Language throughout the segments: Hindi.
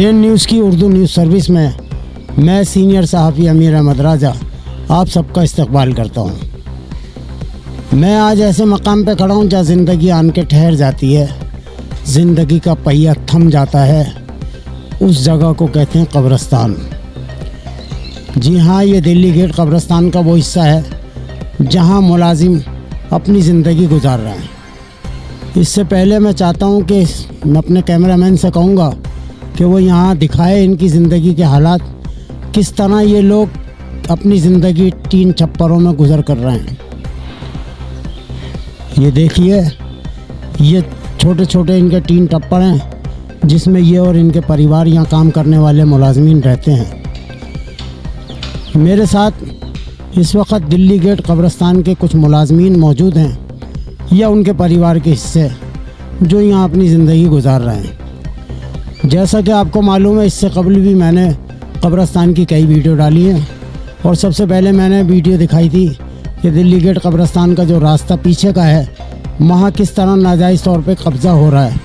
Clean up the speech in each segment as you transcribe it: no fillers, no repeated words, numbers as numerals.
जेएन न्यूज़ की उर्दू न्यूज़ सर्विस में मैं सीनियर सहाफ़ी अमीर अहमद राजा आप सबका इस्तकबाल करता हूँ। मैं आज ऐसे मकाम पे खड़ा हूँ जहाँ ज़िंदगी आन के ठहर जाती है, ज़िंदगी का पहिया थम जाता है। उस जगह को कहते हैं कब्रिस्तान। जी हाँ, ये दिल्ली गेट कब्रिस्तान का वो हिस्सा है जहाँ मुलाजिम अपनी ज़िंदगी गुजार रहे हैं। इससे पहले मैं चाहता हूँ कि मैं अपने कैमरामैन से कहूँगा कि वो यहाँ दिखाए इनकी ज़िंदगी के हालात, किस तरह ये लोग अपनी ज़िंदगी टीन छप्परों में गुजर कर रहे हैं। ये देखिए, ये छोटे छोटे इनके टीन टप्पर हैं जिसमें ये और इनके परिवार यहाँ काम करने वाले मुलाजमीन रहते हैं। मेरे साथ इस वक्त दिल्ली गेट कब्रिस्तान के कुछ मुलाजमीन मौजूद हैं या उनके परिवार के हिस्से जो यहाँ अपनी ज़िंदगी गुजार रहे हैं। जैसा कि आपको मालूम है, इससे कबल भी मैंने कब्रिस्तान की कई वीडियो डाली हैं और सबसे पहले मैंने वीडियो दिखाई थी कि दिल्ली गेट कब्रिस्तान का जो रास्ता पीछे का है वहाँ किस तरह नाजायज़ तौर पे कब्ज़ा हो रहा है।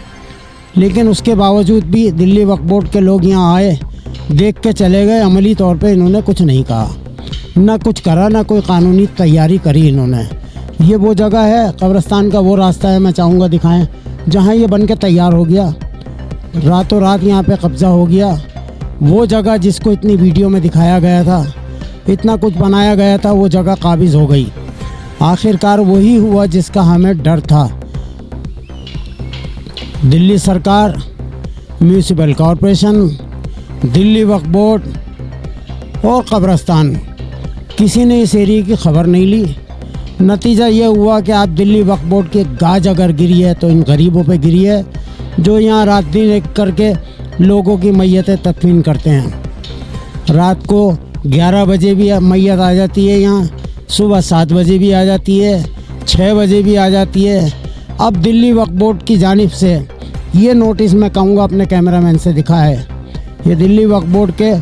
लेकिन उसके बावजूद भी दिल्ली वक्फ बोर्ड के लोग यहाँ आए, देख के चले गए। अमली तौर पे इन्होंने कुछ नहीं कहा, ना कुछ करा, ना कोई कानूनी तैयारी करी इन्होंने। ये वो जगह है, कब्रिस्तान का वो रास्ता है, मैं चाहूँगा दिखाएं, जहाँ ये बन के तैयार हो गया, रातों रात यहाँ पे कब्ज़ा हो गया। वो जगह जिसको इतनी वीडियो में दिखाया गया था, इतना कुछ बनाया गया था, वो जगह काबिज़ हो गई। आखिरकार वही हुआ जिसका हमें डर था। दिल्ली सरकार, municipal corporation, Delhi Waqf board और कब्रिस्तान, किसी ने इस एरिया की खबर नहीं ली। नतीजा ये हुआ कि आप दिल्ली वक्फ बोर्ड की गाज अगर गिरी है तो इन गरीबों पे गिरी है जो यहाँ रात दिन एक करके लोगों की मैयतें तदफीन करते हैं। रात को 11 बजे भी मैयत आ जाती है यहाँ, सुबह 7 बजे भी आ जाती है, 6 बजे भी आ जाती है। अब दिल्ली वक्फ बोर्ड की जानिब से ये नोटिस मैं कहूँगा अपने कैमरामैन से दिखा है। ये दिल्ली वक्फ बोर्ड के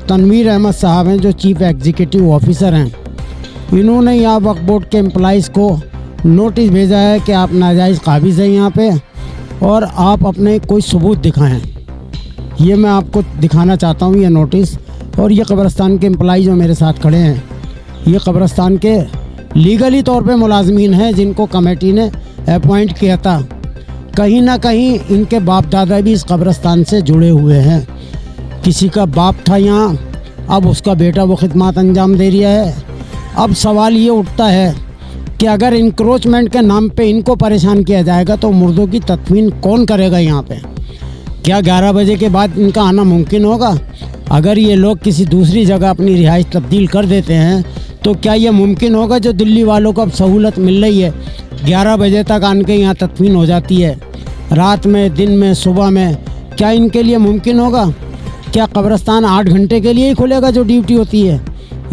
तनवीर अहमद साहब हैं जो चीफ एग्जीक्यूटिव ऑफिसर हैं। इन्होंने यहाँ वक्फ बोर्ड के एम्प्लॉइज़ को नोटिस भेजा है कि आप नाजायज़ काबिज़ हैं यहाँ पे और आप अपने कोई सबूत दिखाएं। ये मैं आपको दिखाना चाहता हूँ, ये नोटिस। और ये कब्रिस्तान के एम्प्लॉई जो मेरे साथ खड़े हैं, ये कब्रिस्तान के लीगली तौर पे मुलाजमीन हैं जिनको कमेटी ने अपॉइंट किया था। कहीं ना कहीं इनके बाप दादा भी इस कब्रिस्तान से जुड़े हुए हैं। किसी का बाप था यहाँ, अब उसका बेटा वो खिदमत अंजाम दे रहा है। अब सवाल ये उठता है कि अगर इंक्रोचमेंट के नाम पे इनको परेशान किया जाएगा तो मुर्दों की तदफीन कौन करेगा यहाँ पे? क्या 11 बजे के बाद इनका आना मुमकिन होगा? अगर ये लोग किसी दूसरी जगह अपनी रिहाइश तब्दील कर देते हैं तो क्या ये मुमकिन होगा? जो दिल्ली वालों को अब सहूलत मिल रही है, 11 बजे तक आन के यहाँ तदफीन हो जाती है, रात में, दिन में, सुबह में, क्या इनके लिए मुमकिन होगा? क्या कब्रिस्तान 8 घंटे के लिए ही खुलेगा जो ड्यूटी होती है?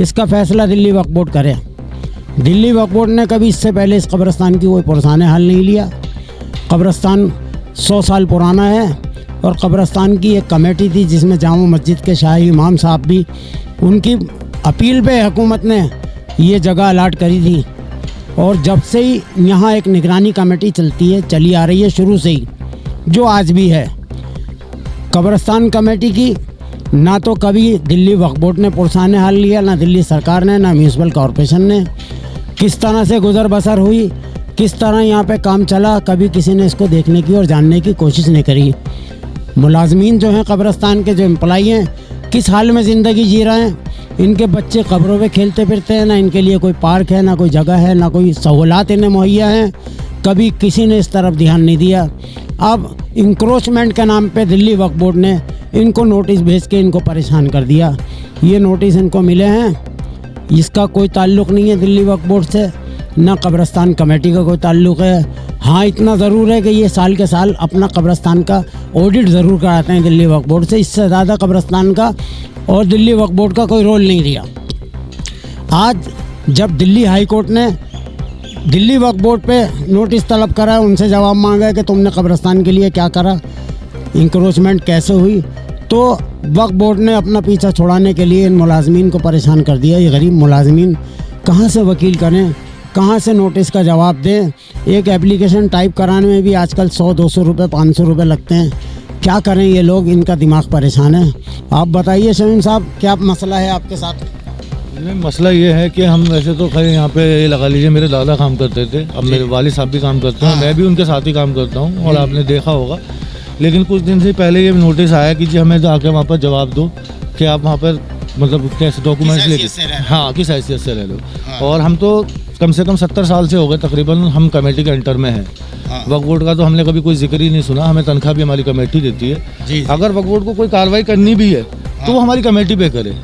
इसका फ़ैसला दिल्ली वक्फ बोर्ड करे। दिल्ली वक्फ बोर्ड ने कभी इससे पहले इस कब्रिस्तान की कोई पुरसाने हल नहीं लिया। कब्रिस्तान 100 साल पुराना है और कब्रिस्तान की एक कमेटी थी जिसमें जामा मस्जिद के शाही इमाम साहब भी, उनकी अपील पे हुकूमत ने ये जगह अलाट करी थी। और जब से ही यहाँ एक निगरानी कमेटी चली आ रही है शुरू से ही, जो आज भी है। कब्रिस्तान कमेटी की ना तो कभी दिल्ली वक्फ बोर्ड ने पुरसाने हल लिया, ना दिल्ली सरकार ने, ना म्यूनिसिपल कॉरपोरेशन ने। किस तरह से गुजर बसर हुई, किस तरह यहाँ पे काम चला, कभी किसी ने इसको देखने की और जानने की कोशिश नहीं करी। मुलाजमीन जो हैं कब्रिस्तान के, जो एम्प्लॉई हैं, किस हाल में ज़िंदगी जी रहे हैं। इनके बच्चे कब्रों पे खेलते फिरते हैं, ना इनके लिए कोई पार्क है, ना कोई जगह है, ना कोई सहूलत इन्हें मुहैया हैं। कभी किसी ने इस तरफ ध्यान नहीं दिया। अब इंक्रोचमेंट के नाम पे दिल्ली वक्फ बोर्ड ने इनको नोटिस भेज के इनको परेशान कर दिया। ये नोटिस इनको मिले हैं, इसका कोई ताल्लुक़ नहीं है दिल्ली वक्फ बोर्ड से, ना कब्रिस्तान कमेटी का कोई ताल्लुक़ है। हाँ, इतना ज़रूर है कि ये साल के साल अपना कब्रिस्तान का ऑडिट ज़रूर कराते हैं दिल्ली वक्फ बोर्ड से। इससे ज़्यादा कब्रिस्तान का और दिल्ली वक्फ बोर्ड का कोई रोल नहीं दिया। आज जब दिल्ली हाई कोर्ट ने दिल्ली वक्फ बोर्ड पे नोटिस तलब करा, उनसे जवाब मांगा कि तुमने कब्रिस्तान के लिए क्या करा, इंक्रोचमेंट कैसे हुई, तो वक्फ बोर्ड ने अपना पीछा छुड़ाने के लिए इन मुलाजमीन को परेशान कर दिया। ये गरीब मुलाजमीन कहाँ से वकील करें, कहाँ से नोटिस का जवाब दें? एक एप्लीकेशन टाइप कराने में भी आजकल 100-200 रुपये, 500 रुपये लगते हैं। क्या करें ये लोग, इनका दिमाग परेशान है। आप बताइए शमीम साहब, क्या मसला है आपके साथ? नहीं, मसला ये है कि हम वैसे तो खैर यहाँ पे ये लगा लीजिए मेरे दादा काम करते थे, अब मेरे वालिद साहब भी काम करते हैं, मैं भी उनके साथ ही काम करता हूँ और आपने देखा होगा। लेकिन कुछ दिन से पहले ये नोटिस आया कि जी हमें आके वहाँ पर जवाब दो कि आप वहाँ पर मतलब कैसे डॉक्यूमेंट्स लेके, हाँ किस हैसियत से रह लो। और हम तो कम से कम 70 साल से हो गए तकरीबन हम कमेटी के अंटर में हैं। वक्फ बोर्ड का तो हमने कभी कोई जिक्र ही नहीं सुना, हमें तनख्वाह भी हमारी कमेटी देती है। अगर वक्फ बोर्ड को कोई कार्रवाई करनी भी है तो वो हमारी कमेटी पे करे,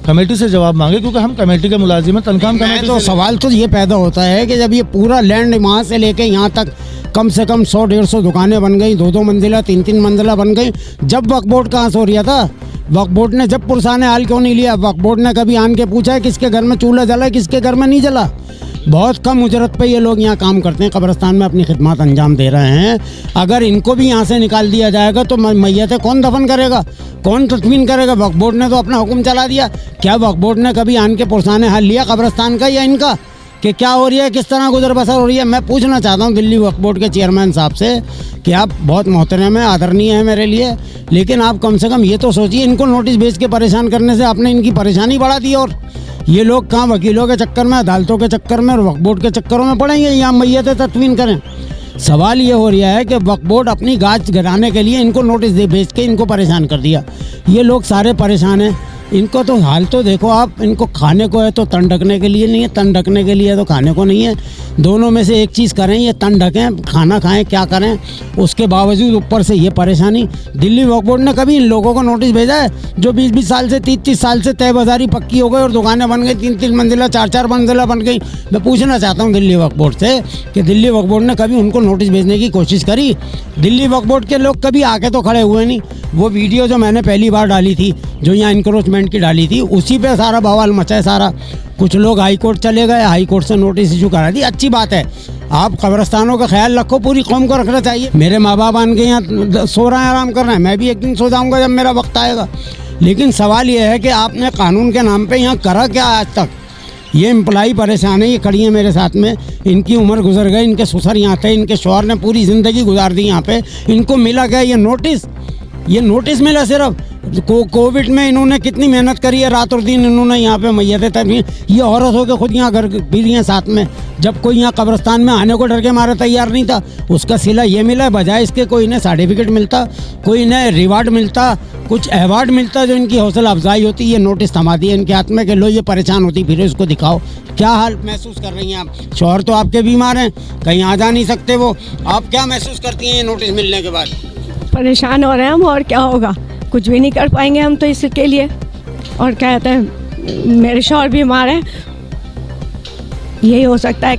कमेटी से जवाब मांगे, क्योंकि हम कमेटी के मुलाजिम हैं, तनख्वाह कमेटी। तो सवाल तो ये पैदा होता है कि जब ये पूरा लैंड वहाँ से लेके यहाँ तक कम से कम 100-150 दुकानें बन गई, 2-2 मंजिला 3-3 मंजिला बन गई, जब वक्फ बोर्ड कहाँ से हो रहा था? वक्फ बोर्ड ने जब पुरसाने हाल क्यों नहीं लिया? वक्फ बोर्ड ने कभी आन के पूछा है किसके घर में चूल्हा जला, किसके घर में नहीं जला? बहुत कम उजरत पे ये लोग यहाँ काम करते हैं, कब्रिस्तान में अपनी खिदमत अंजाम दे रहे हैं। अगर इनको भी यहाँ से निकाल दिया जाएगा तो मैयतें कौन दफन करेगा, कौन तदफीन करेगा? वक्फ बोर्ड ने तो अपना हुक्म चला दिया। क्या वक्फ बोर्ड ने कभी आन के पुरसाने हाल लिया कब्रिस्तान का या इनका, कि क्या हो रही है, किस तरह गुजर बसर हो रही है? मैं पूछना चाहता हूँ दिल्ली वक्फ बोर्ड के चेयरमैन साहब से कि आप बहुत मोहतरम है, आदरणीय है मेरे लिए, लेकिन आप कम से कम ये तो सोचिए, इनको नोटिस भेज के परेशान करने से आपने इनकी परेशानी बढ़ा दी। और ये लोग कहाँ वकीलों के चक्कर में, अदालतों के चक्कर में और वक्फ बोर्ड के चक्करों में पड़ेंगे, यहाँ मैयतें तदफीन करें। सवाल ये हो रहा है कि वक्फ बोर्ड अपनी गाज गिराने के लिए इनको नोटिस दे भेज के इनको परेशान कर दिया। ये लोग सारे परेशान हैं। इनको तो हाल तो देखो आप, इनको खाने को है तो तन ढकने के लिए नहीं है, तन ढकने के लिए तो खाने को नहीं है। दोनों में से एक चीज़ करें, ये तन ढकें, खाना खाएं, क्या करें, उसके बावजूद ऊपर से ये परेशानी। दिल्ली वक्फ बोर्ड ने कभी इन लोगों को नोटिस भेजा है जो 20-20 साल से 30-30 साल से तय बाजारी पक्की हो गई और दुकानें बन गई, 3-3 मंजिला 4-4 मंजिला बन गई? मैं पूछना चाहता हूँ दिल्ली वक्फ बोर्ड से कि दिल्ली वक्फ बोर्ड ने कभी उनको नोटिस भेजने की कोशिश करी? दिल्ली वक्फ बोर्ड के लोग कभी आके तो खड़े हुए नहीं। वो वीडियो जो मैंने पहली बार डाली थी, जो यहाँ इंक्रोचमेंट की डाली थी, उसी पे सारा बवाल मचा है सारा। कुछ लोग हाई कोर्ट चले गए, हाई कोर्ट से नोटिस इशू करा दी। अच्छी बात है, आप कब्रिस्तानों का ख्याल रखो, पूरी कौम को रखना चाहिए। मेरे माँ बाप आन के यहाँ सो रहे हैं, आराम कर रहे हैं, मैं भी एक दिन सो जाऊँगा जब मेरा वक्त आएगा। लेकिन सवाल ये है कि आपने कानून के नाम पे यहाँ करा क्या आज तक? ये एम्प्लाई परेशान है, ये खड़ी है मेरे साथ में, इनकी उम्र गुजर गई, इनके ससुर यहाँ थे, इनके शौहर ने पूरी ज़िंदगी गुजार दी यहाँ पे, इनको मिला क्या ये नोटिस? ये नोटिस मिला सिर्फ। कोविड में इन्होंने कितनी मेहनत करी है, रात और दिन इन्होंने यहाँ पे मैयतें तदफीन, ये औरत होकर खुद यहाँ घर भी रही हैं साथ में, जब कोई यहाँ कब्रिस्तान में आने को डर के मारे तैयार नहीं था। उसका सिला ये मिला, बजाय इसके कोई इन्हें सर्टिफिकेट मिलता, कोई इन्हें रिवार्ड मिलता, कुछ अवार्ड मिलता जो इनकी हौसला अफजाई होती। ये नोटिस थमा दिए इनके हाथ में कि लो ये परेशान होती फिर इसको दिखाओ। क्या हाल महसूस कर रही हैं आप? शौहर तो आपके बीमार हैं, कहीं आ जा नहीं सकते वो, आप क्या महसूस करती हैं ये नोटिस मिलने के बाद? परेशान हो रहे हैं हम, और क्या होगा, कुछ भी नहीं कर पाएंगे हम तो इसके लिए। और क्या कहते हैं, मेरे शौहर बीमार हैं, यही हो सकता है।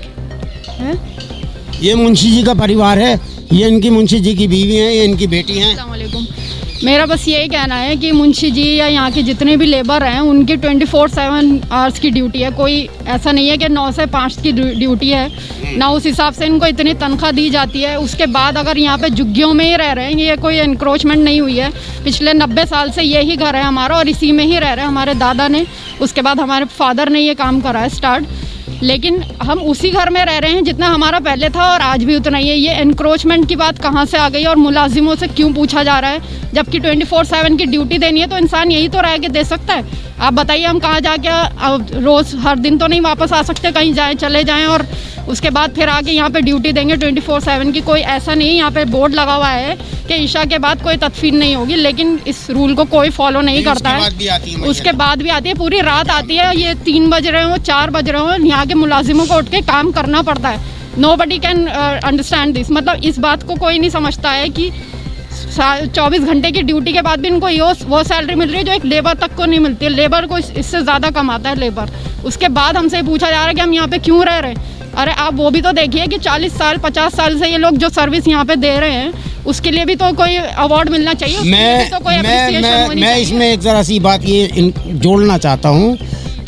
ये मुंशी जी का परिवार है, ये इनकी मुंशी जी की बीवी हैं, ये इनकी बेटी हैं। अस्सलाम वालेकुम। मेरा बस यही कहना है कि मुंशी जी या यहाँ के जितने भी लेबर हैं उनकी 24/7 आवर्स की ड्यूटी है। कोई ऐसा नहीं है कि 9 से 5 की ड्यूटी है ना, उस हिसाब से इनको इतनी तनख्वाह दी जाती है। उसके बाद अगर यहाँ पे झुग्गियों में ही रह रहे हैं, ये कोई इंक्रोचमेंट नहीं हुई है, पिछले 90 साल से यही घर है हमारा और इसी में ही रह रहे हैं हमारे दादा ने, उसके बाद हमारे फादर ने ये काम करा है स्टार्ट, लेकिन हम उसी घर में रह रहे हैं जितना हमारा पहले था और आज भी उतना ही है। ये एनक्रोचमेंट की बात कहाँ से आ गई और मुलाजिमों से क्यों पूछा जा रहा है, जबकि 24/7 की ड्यूटी देनी है तो इंसान यही तो रह के दे सकता है। आप बताइए हम कहाँ जाके रोज़ हर दिन तो नहीं वापस आ सकते, कहीं जाएँ चले जाएँ और उसके बाद फिर आके यहाँ पे ड्यूटी देंगे 24/7 की। कोई ऐसा नहीं, यहाँ पे बोर्ड लगा हुआ है कि ईशा के बाद कोई तदफीन नहीं होगी, लेकिन इस रूल को कोई फॉलो नहीं करता है। उसके बाद भी आती है, पूरी रात आती है, ये 3 बज रहे हो 4 बज रहे हो, यहाँ के मुलाजिमों को उठ के काम करना पड़ता है। नोबडी कैन अंडरस्टैंड दिस, मतलब इस बात को कोई नहीं समझता है कि 24 घंटे की ड्यूटी के बाद भी इनको वो सैलरी मिल रही है जो एक लेबर तक को नहीं मिलती है। लेबर को इससे ज़्यादा कमाता है लेबर। उसके बाद हमसे पूछा जा रहा है कि हम यहाँ पे क्यों रह रहे हैं। अरे आप वो भी तो देखिए कि 40 साल 50 साल से ये लोग जो सर्विस यहाँ पे दे रहे हैं उसके लिए भी तो कोई अवार्ड मिलना चाहिए। मैं इसमें एक ज़रा सी बात ये जोड़ना चाहता हूँ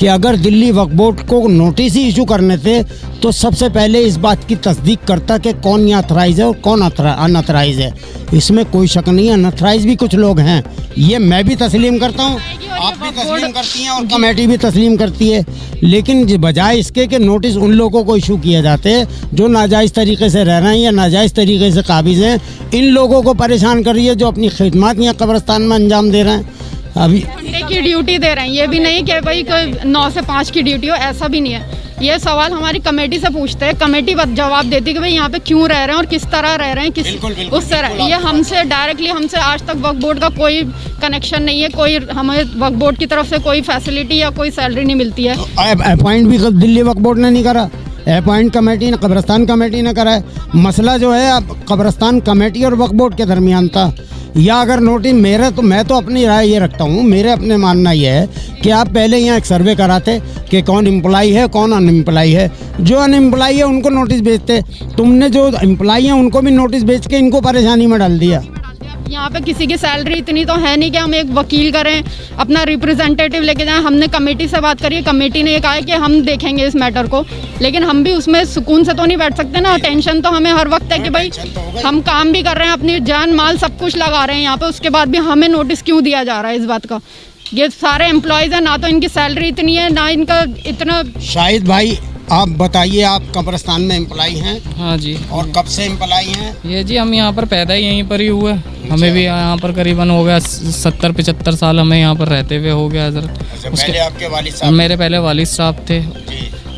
कि अगर दिल्ली वक्फ बोर्ड को नोटिस ही इशू करने थे तो सबसे पहले इस बात की तस्दीक करता कि कौन यहाँ अथराइज है और कौन अनअथराइज है। इसमें कोई शक नहीं है, अनअथराइज भी कुछ लोग हैं, ये मैं भी तस्लीम करता हूँ, आप भी तस्लीम करती हैं और कमेटी भी तस्लीम करती है। लेकिन बजाय इसके कि नोटिस उन लोगों को इशू किए जाते हैं जो नाजायज़ तरीके से रह रहे हैं या नाजायज़ तरीके से काबिज़ हैं, इन लोगों को परेशान कर रही है जो अपनी खिदमत यहाँ कब्रिस्तान में अंजाम दे रहे हैं। अभी घंटे की ड्यूटी दे रहे हैं, ये भी नहीं कि भाई 9 से 5 की ड्यूटी हो, ऐसा भी नहीं है। ये सवाल हमारी कमेटी से पूछते हैं, कमेटी जवाब देती है कि भाई यहाँ पे क्यों रह रहे हैं और किस तरह रह रहे हैं, किस उस तरह। ये हमसे डायरेक्टली, हमसे आज तक वक्फ बोर्ड का कोई कनेक्शन नहीं है, कोई हमें वक्फ बोर्ड की तरफ से कोई फैसिलिटी या कोई सैलरी नहीं मिलती है। अपॉइंट भी दिल्ली वक्फ बोर्ड ने नहीं करा, अपॉइंट कमेटी ने, कब्रिस्तान कमेटी ने करा है। मसला जो है अब कब्रिस्तान कमेटी और वक्फ बोर्ड के दरमियान था। या अगर नोटिस मैं तो अपनी राय ये रखता हूँ, मेरे अपने मानना ये है कि आप पहले यहाँ एक सर्वे कराते कि कौन एम्प्लॉई है कौन अनएम्प्लॉई है। जो अनएम्प्लॉई है उनको नोटिस भेजते, तुमने जो एम्प्लॉई हैं उनको भी नोटिस भेज के इनको परेशानी में डाल दिया। यहाँ पे किसी की सैलरी इतनी तो है नहीं कि हम एक वकील करें, अपना रिप्रेजेंटेटिव लेके जाएं। हमने कमेटी से बात करी, कमेटी ने ये कहा है कि हम देखेंगे इस मैटर को, लेकिन हम भी उसमें सुकून से तो नहीं बैठ सकते ना। टेंशन तो हमें हर वक्त है कि भाई हम काम भी कर रहे हैं, अपनी जान माल सब कुछ लगा रहे हैं यहाँ पे, उसके बाद भी हमें नोटिस क्यों दिया जा रहा है इस बात का। ये सारे एम्प्लॉयज़ हैं, ना तो इनकी सैलरी इतनी है ना इनका इतना। शाहिद भाई आप बताइए, आप कब्रिस्तान में एम्प्लॉई हैं? हाँ जी। और कब से एम्प्लॉई हैं? ये जी हम यहाँ पर पैदा ही यहीं पर ही हुए, हमें भी यहाँ पर करीबन हो गया 70-75 साल हमें यहाँ पर रहते हुए हो गया। पहले आपके वालिद साहब? मेरे पहले वालिद साहब थे,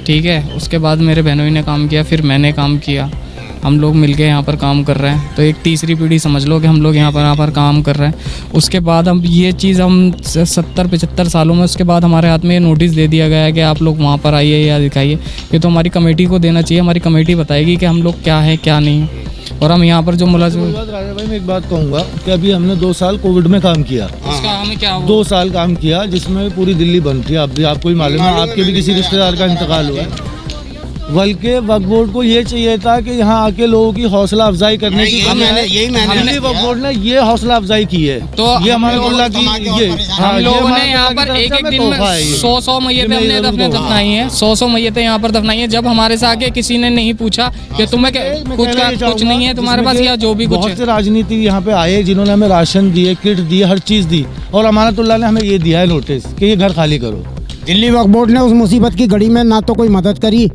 ठीक है। उसके बाद मेरे बहनों ने काम किया, फिर मैंने काम किया, हम लोग मिलके यहाँ पर काम कर रहे हैं। तो एक तीसरी पीढ़ी समझ लो कि हम लोग यहाँ पर काम कर रहे हैं। उसके बाद हम ये चीज़ हम 70-75 सालों में, उसके बाद हमारे हाथ में ये नोटिस दे दिया गया है कि आप लोग वहाँ पर आइए या दिखाइए। ये तो हमारी कमेटी को देना चाहिए, हमारी कमेटी बताएगी कि हम लोग क्या है क्या नहीं। और हम यहाँ पर जो मुलाजिम, राजा भाई मैं एक बात कहूँगा कि अभी हमने 2 साल कोविड में काम किया, उसका हमें क्या 2 साल काम किया जिसमें पूरी दिल्ली बंद थी। आपको भी मालूम है, आपके भी किसी रिश्तेदार का इंतकाल हुआ है। बल्कि वक्फ बोर्ड को ये चाहिए था कि यहाँ आके लोगों की हौसला अफजाई करने की, दिल्ली वक्फ बोर्ड ने ये हौसला अफजाई की है। तो ये हमारे मुल्ला की ये हम लोगों ने यहाँ पर एक दिन में 100 मैयतें हमने दफनाई हैं, 100 मैयतें यहाँ पर दफनाई हैं। जब हमारे से आके किसी ने नहीं पूछा कि तुम्हें कुछ नहीं है तुम्हारे पास या जो भी कुछ। बहुत से राजनीति यहाँ पे आए जिन्होंने हमें राशन दिए, किट दिए, हर चीज़ दी, और अमानतुल्लाह ने हमें ये दिया है नोटिस कि ये घर खाली करो। दिल्ली वक्फ बोर्ड ने उस मुसीबत की घड़ी में ना तो कोई मदद करी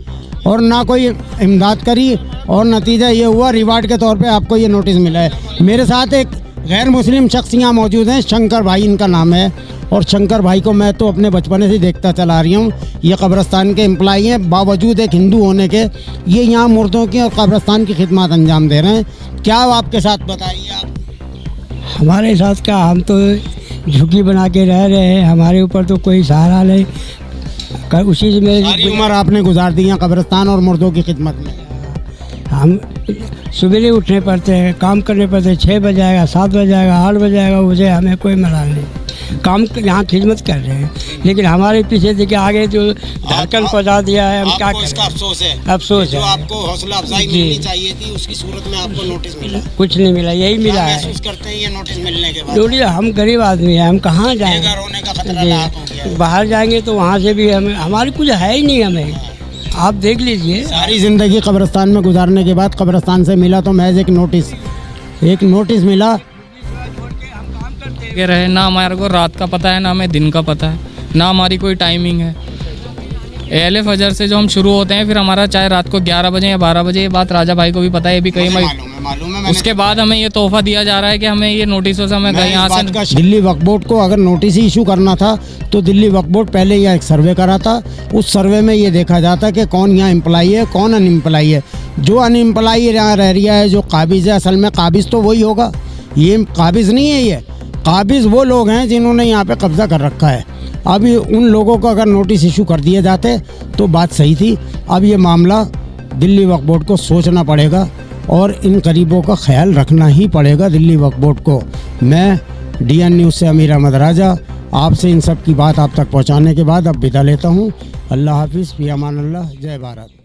और ना कोई इमदाद करी, और नतीजा ये हुआ रिवार्ड के तौर पे आपको ये नोटिस मिला है। मेरे साथ एक गैर मुस्लिम शख्स यहाँ मौजूद हैं, शंकर भाई इनका नाम है। और शंकर भाई को मैं तो अपने बचपन से देखता चला रही हूँ, ये कब्रिस्तान के एम्प्लॉई हैं, बावजूद एक हिंदू होने के ये यहाँ मुर्दों की और कब्रिस्तान की खिदमत अंजाम दे रहे हैं। क्या आपके साथ बताइए आप? हमारे साथ क्या, हम तो झुग्गी बना के रह रहे हैं, हमारे ऊपर तो कोई सहारा नहीं। उसी से मेरी सारी उम्र आपने गुजार दी है कब्रिस्तान और मुर्दों की खिदमत में। हम सुबह उठने पड़ते हैं, काम करने पड़ते हैं, 6 बज जाएगा, 7 बज जाएगा, 8 बज जाएगा, मुझे हमें कोई मलाल नहीं। काम यहाँ खिदमत कर रहे हैं, लेकिन हमारे पीछे देखिए आगे जो ढक्कन पहुँचा दिया है, हम क्या करें। इसका अफसोस है, अफसोस है। आपको हौसला अफजाई मिलनी चाहिए थी, उसकी सूरत में आपको नोटिस मिला, कुछ नहीं मिला, यही मिला है। महसूस करते हैं ये नोटिस मिलने के बाद? जोड़ी हम गरीब आदमी हैं, हम कहाँ जाएंगे, होने का खतरा लाहक हो गया। बाहर जाएंगे तो वहाँ से भी हमें, हमारी कुछ है ही नहीं। हमें आप देख लीजिए, सारी ज़िंदगी कब्रिस्तान में गुजारने के बाद कब्रिस्तान से मिला तो महज एक नोटिस मिला के रहे। ना हमारे को रात का पता है, ना हमें दिन का पता है, ना हमारी कोई टाइमिंग है। अहले फजर से जो हम शुरू होते हैं, फिर हमारा चाहे रात को 11 बजे या 12 बजे, ये बात राजा भाई को भी पता है, ये भी कई मालूम है। उसके बाद हमें ये तोहफा दिया जा रहा है कि हमें ये नोटिसों से हमें यहाँ से। दिल्ली वक्फ बोर्ड को अगर नोटिस ही इशू करना था तो दिल्ली वक्फ बोर्ड पहले यहाँ एक सर्वे करा था। उस सर्वे में ये देखा जाता कि कौन यहाँ एम्प्लॉई है कौन अनएम्प्लॉई है। जो अनएम्प्लॉई यहाँ रह रहा है, जो काबिज़ है, असल में काबिज़ तो वही होगा, ये काबिज़ नहीं है। ये काबिज़ वो लोग हैं जिन्होंने यहाँ पे कब्ज़ा कर रखा है। अभी उन लोगों को अगर नोटिस इशू कर दिए जाते तो बात सही थी। अब ये मामला दिल्ली वक्फ बोर्ड को सोचना पड़ेगा और इन गरीबों का ख्याल रखना ही पड़ेगा दिल्ली वक्फ बोर्ड को। मैं DN न्यूज़ से अमीर अहमद राजा आपसे इन सब की बात आप तक पहुँचाने के बाद अब विदा लेता हूँ। अल्लाह हाफिज़, फ़ी अमान अल्लाह, जय भारत।